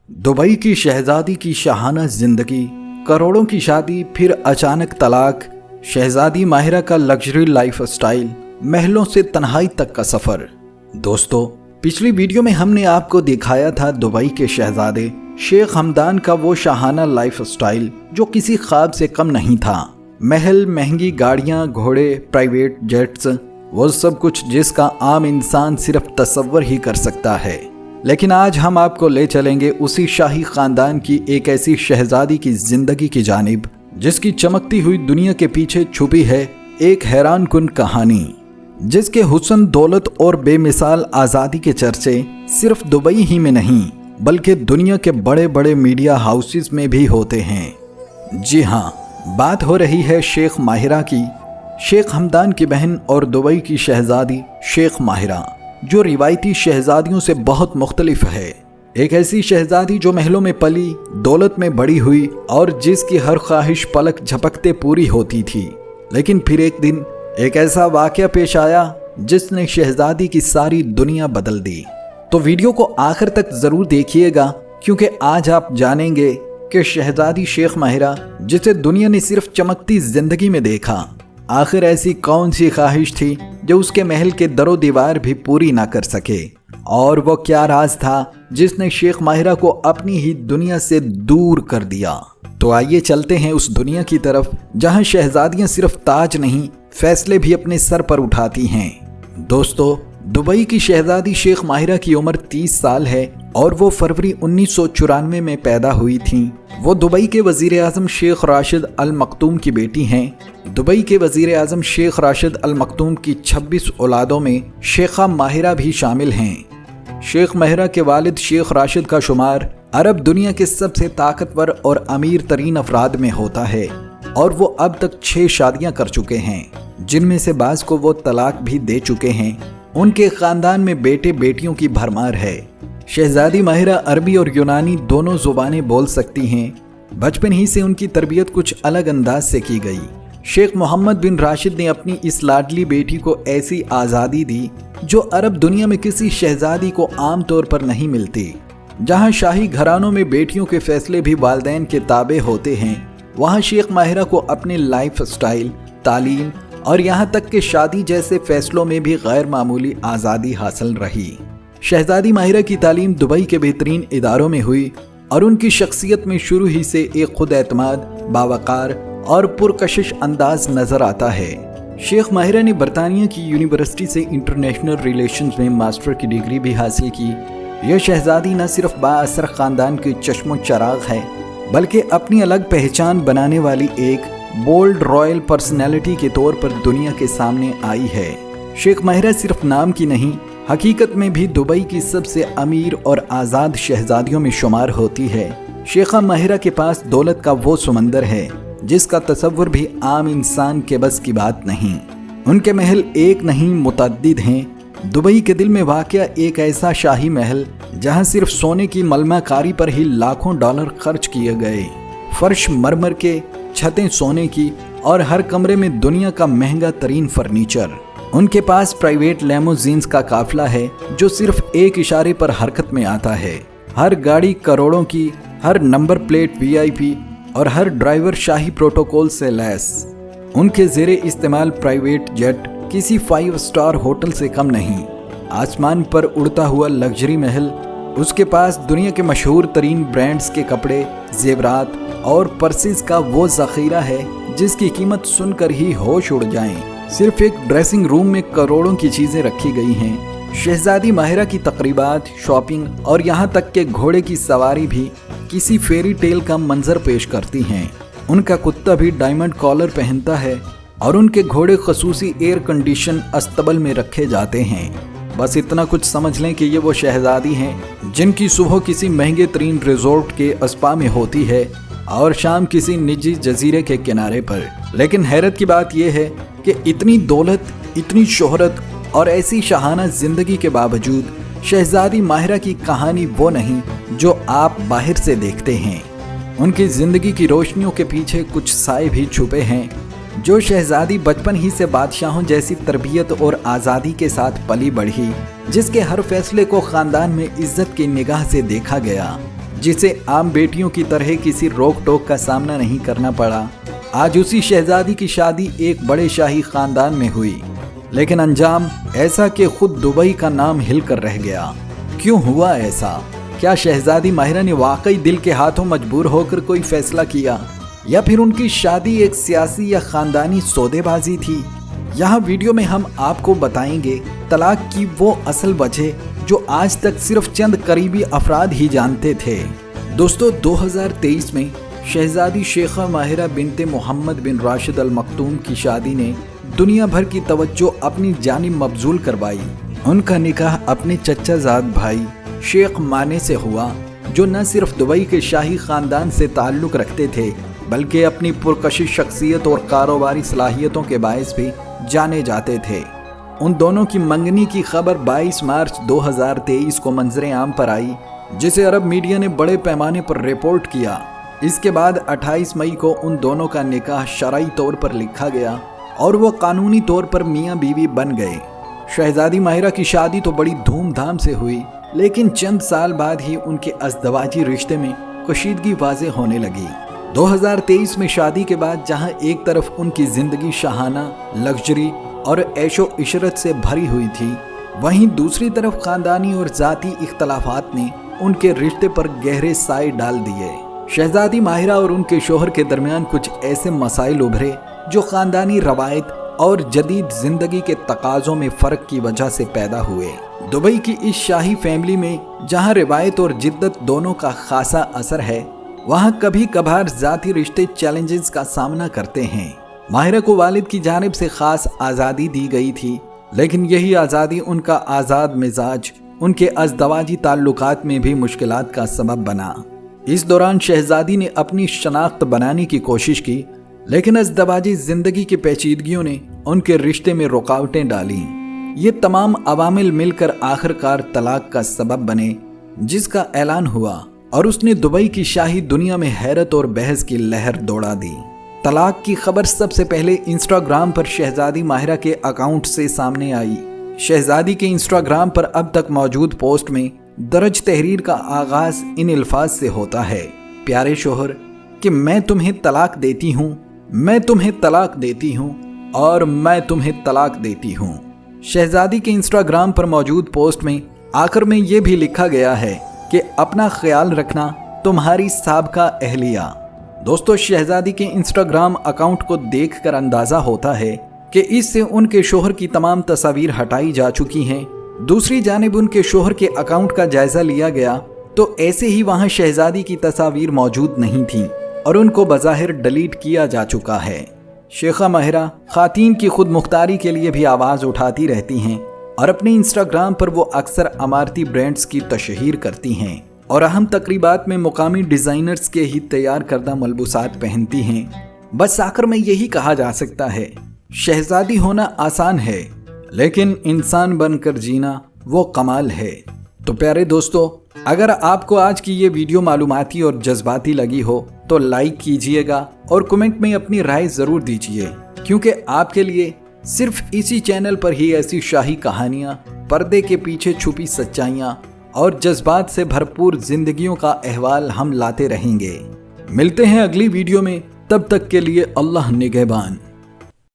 Dubai की शहजादी की शाहाना जिंदगी, करोड़ों की शादी, फिर अचानक तलाक, शहजादी माहिरा का लग्जरी लाइफ स्टाइल, महलों से तन्हाई तक का सफर। दोस्तों, पिछली वीडियो में हमने आपको दिखाया था दुबई के शहजादे शेख हमदान का वो शाहाना लाइफ स्टाइल जो किसी ख्वाब से कम नहीं था। महल, महंगी गाड़ियां, घोड़े, प्राइवेट जेट्स, वो सब कुछ जिसका आम इंसान सिर्फ तसव्वुर ही कर सकता है। लेकिन आज हम आपको ले चलेंगे उसी शाही खानदान की एक ऐसी शहजादी की जिंदगी की जानिब जिसकी चमकती हुई दुनिया के पीछे छुपी है एक हैरान कुन कहानी, जिसके हुस्न, दौलत और बेमिसाल आज़ादी के चर्चे सिर्फ दुबई ही में नहीं बल्कि दुनिया के बड़े बड़े मीडिया हाउसेस में भी होते हैं। जी हाँ, बात हो रही है शेख माहिरा की, शेख हमदान की बहन और दुबई की शहजादी शेख माहिरा, जो रिवायती शहजादियों से बहुत मुख्तलिफ है। एक ऐसी शहजादी जो महलों में पली, दौलत में बड़ी हुई और जिसकी हर ख्वाहिश पलक झपकते पूरी होती थी। लेकिन फिर एक दिन एक ऐसा वाकया पेश आया जिसने शहजादी की सारी दुनिया बदल दी। तो वीडियो को आखिर तक जरूर देखिएगा, क्योंकि आज आप जानेंगे कि शहजादी शेख माहिरा, जिसे दुनिया ने सिर्फ चमकती जिंदगी में देखा, आखिर ऐसी कौन सी ख्वाहिश थी जो उसके महल के दरो दीवार भी पूरी ना कर सके, और वो क्या राज था जिसने शेख माहिरा को अपनी ही दुनिया से दूर कर दिया। तो आइए चलते हैं उस दुनिया की तरफ जहां शहजादियां सिर्फ ताज नहीं, फैसले भी अपने सर पर उठाती हैं। दोस्तों, दुबई की शहजादी शेख माहिरा की उम्र 30 साल है और वो फरवरी 1994 में पैदा हुई थीं। वो दुबई के वजीर आजम शेख राशिद अल मखदूम की बेटी हैं। दुबई के वजीर आजम शेख राशिद अल मखदूम की 26 औलादों में शेखा माहिरा भी शामिल हैं। शेख माहिरा के वालिद शेख राशिद का शुमार अरब दुनिया के सबसे ताकतवर और अमीर तरीन अफराद में होता है और वो अब तक 6 शादियां कर चुके हैं, जिनमें से बाज को वो तलाक भी दे चुके हैं। उनके खानदान में बेटे बेटियों की भरमार है। शहजादी माहिरा अरबी और यूनानी दोनों जुबानें बोल सकती हैं। बचपन ही से उनकी तरबियत कुछ अलग अंदाज से की गई। शेख मोहम्मद बिन राशिद ने अपनी इस लाडली बेटी को ऐसी आज़ादी दी जो अरब दुनिया में किसी शहजादी को आम तौर पर नहीं मिलती। जहां शाही घरानों में बेटियों के फैसले भी वालिदैन के ताबे होते हैं, वहां शेख माहिरा को अपने लाइफ स्टाइल, तालीम और यहाँ तक कि शादी जैसे फैसलों में भी गैर मामूली आज़ादी हासिल रही। शहजादी माहिरा की तालीम दुबई के बेहतरीन इदारों में हुई और उनकी शख्सियत में शुरू ही से एक खुद एतमाद, बावकार और पुरकशिश अंदाज नजर आता है। शेख माहिरा ने बरतानिया की यूनिवर्सिटी से इंटरनेशनल रिलेशंस में मास्टर की डिग्री भी हासिल की। यह शहजादी न सिर्फ बाअसर ख़ानदान की चश्मो चराग है, बल्कि अपनी अलग पहचान बनाने वाली एक बोल्ड रॉयल पर्सनैलिटी के तौर पर दुनिया के सामने आई है। शेख माहिरा सिर्फ नाम की नहीं, हकीकत में भी दुबई की सबसे अमीर और आज़ाद शहजादियों में शुमार होती है। शेखा माहिरा के पास दौलत का वो समंदर है जिसका तसव्वुर भी आम इंसान के बस की बात नहीं। उनके महल एक नहीं, मुतअद्दिद हैं। दुबई के दिल में वाक़या एक ऐसा शाही महल जहां सिर्फ सोने की मलमाकारी पर ही लाखों डॉलर खर्च किए गए। फर्श मरमर के, छतें सोने की और हर कमरे में दुनिया का महंगा तरीन फर्नीचर। उनके पास प्राइवेट लेमोजीन्स का काफिला है जो सिर्फ एक इशारे पर हरकत में आता है। हर गाड़ी करोड़ों की, हर नंबर प्लेट VIP और हर ड्राइवर शाही प्रोटोकॉल से लैस। उनके ज़ेरे इस्तेमाल प्राइवेट जेट किसी 5 स्टार होटल से कम नहीं। आसमान पर उड़ता हुआ लग्जरी महल। उसके पास दुनिया के मशहूर तरीन ब्रांड्स के कपड़े, जेवरात और पर्सेस का वो ज़ख़ीरा है जिसकी कीमत सुनकर ही होश उड़ जाएं। सिर्फ एक ड्रेसिंग रूम में करोड़ों की चीज़ें रखी गई हैं। शहजादी माहिरा की तकरीबात, शॉपिंग और यहाँ तक के घोड़े की सवारी भी किसी फेरी टेल का मंजर पेश करती हैं। उनका कुत्ता भी डायमंड कॉलर पहनता है और उनके घोड़े खसूसी एयर कंडीशन अस्तबल में रखे जाते हैं। बस इतना कुछ समझ लें कि ये वो शहजादी हैं जिनकी सुबह किसी महंगे तरीन रिजॉर्ट के स्पा में होती है और शाम किसी निजी जजीरे के किनारे पर। लेकिन हैरत की बात यह है कि इतनी दौलत, इतनी शोहरत और ऐसी शाहाना जिंदगी के बावजूद शहजादी माहिरा की कहानी वो नहीं जो आप बाहर से देखते हैं। उनकी जिंदगी की रोशनियों के पीछे कुछ साए भी छुपे हैं। जो शहजादी बचपन ही से बादशाहों जैसी तरबियत और आज़ादी के साथ पली बढ़ी, जिसके हर फैसले को ख़ानदान में इज्जत की निगाह से देखा गया, जिसे आम बेटियों की तरह किसी रोक टोक का सामना नहीं करना पड़ा। आज उसी शहजादी की शादी एक बड़े शाही खानदान में हुई, लेकिन अंजाम ऐसा कि खुद दुबई का नाम हिल कर रह गया। क्यों हुआ ऐसा? क्या शहजादी माहिरा ने वाकई दिल के हाथों मजबूर होकर कोई फैसला किया, या फिर उनकी शादी एक सियासी या खानदानी सौदेबाजी थी? यहाँ वीडियो में हम आपको बताएंगे तलाक की वो असल वजह जो आज तक सिर्फ चंद करीबी अफराद ही जानते थे। दोस्तों, 2023 में शहजादी शेखा माहिरा बिनते मोहम्मद बिन राशिद अल मखतूम की शादी ने दुनिया भर की तवज्जो अपनी जानिब मबजूल करवाई। उनका निकाह अपने चचाजाद भाई शेख माने से हुआ, जो न सिर्फ दुबई के शाही खानदान से ताल्लुक़ रखते थे बल्कि अपनी पुरकशिश शख्सियत और कारोबारी सलाहियतों के बायस भी जाने जाते थे। उन दोनों की मंगनी की खबर 22 मार्च 2023 को मंजरे आम पर आई, जिसे अरब मीडिया ने बड़े पैमाने पर रिपोर्ट किया। इसके बाद 28 मई को उन दोनों का निकाह शरई तौर पर लिखा गया और वो कानूनी तौर पर मियाँ बीवी बन गए। शहजादी माहिरा की शादी तो बड़ी धूमधाम से हुई, लेकिन चंद साल बाद ही उनके अज़दवाजी रिश्ते में कशीदगी वाज़ेह होने लगी। 2023 में शादी के बाद जहां एक तरफ उनकी जिंदगी शाहाना, लग्जरी और ऐशो इशरत से भरी हुई थी, वहीं दूसरी तरफ खानदानी और ज़ाती इख्तलाफात ने उनके रिश्ते पर गहरे साए डाल दिए। शहजादी माहिरा और उनके शोहर के दरमियान कुछ ऐसे मसाइल उभरे जो खानदानी रवायत और जदीद जिंदगी के तकाज़ों में फ़र्क की वजह से पैदा हुए। दुबई की इस शाही फैमिली में जहां रिवायत और जिद्दत दोनों का खासा असर है, वहाँ कभी कभार ज़ाती रिश्ते चैलेंजेस का सामना करते हैं। माहिरा को वालिद की जानिब से ख़ास आज़ादी दी गई थी, लेकिन यही आज़ादी उनका आज़ाद मिजाज उनके अज़दवाजी ताल्लुकात में भी मुश्किलात का सबब बना। इस दौरान शहजादी ने अपनी शनाख्त बनाने की कोशिश की, लेकिन अज़दवाजी ज़िंदगी की पेचीदगियों ने उनके रिश्ते में रुकावटें डाली। ये तमाम अवामिल मिलकर आखिरकार तलाक का सबब बने, जिसका ऐलान हुआ और उसने दुबई की शाही दुनिया में हैरत और बहस की लहर दौड़ा दी। तलाक की खबर सबसे पहले इंस्टाग्राम पर शहजादी माहिरा के अकाउंट से सामने आई। शहजादी के इंस्टाग्राम पर अब तक मौजूद पोस्ट में दर्ज तहरीर का आगाज इन अल्फाज से होता है, प्यारे शोहर, कि मैं तुम्हें तलाक देती हूँ, मैं तुम्हें तलाक देती हूँ और मैं तुम्हें तलाक देती हूँ। शहजादी के इंस्टाग्राम पर मौजूद पोस्ट में आखिर में ये भी लिखा गया है कि अपना ख्याल रखना, तुम्हारी साबका अहलिया। दोस्तों, शहजादी के इंस्टाग्राम अकाउंट को देखकर अंदाज़ा होता है कि इससे उनके शोहर की तमाम तस्वीर हटाई जा चुकी हैं। दूसरी जानिब उनके शोहर के अकाउंट का जायज़ा लिया गया तो ऐसे ही वहां शहजादी की तस्वीर मौजूद नहीं थी और उनको बज़ाहिर डिलीट किया जा चुका है। शेखा माहिरा खातीन की खुद मुख्तारी के लिए भी आवाज़ उठाती रहती हैं और अपने इंस्टाग्राम पर वो अक्सर अमारती ब्रांड्स की तशहीर करती हैं और अहम तकरीबात में मुकामी डिज़ाइनर्स के ही तैयार करदा मलबूसात पहनती हैं। बस आखिर में यही कहा जा सकता है, शहजादी होना आसान है, लेकिन इंसान बनकर जीना वो कमाल है। तो प्यारे दोस्तों, अगर आपको आज की ये वीडियो मालूमाती और जज्बाती लगी हो तो लाइक कीजिएगा और कमेंट में अपनी राय ज़रूर दीजिए, क्योंकि आपके लिए सिर्फ इसी चैनल पर ही ऐसी शाही कहानियाँ, पर्दे के पीछे छुपी सच्चाइयाँ और जज्बात से भरपूर जिंदगियों का अहवाल हम लाते रहेंगे। मिलते हैं अगली वीडियो में, तब तक के लिए अल्लाह निगहबान।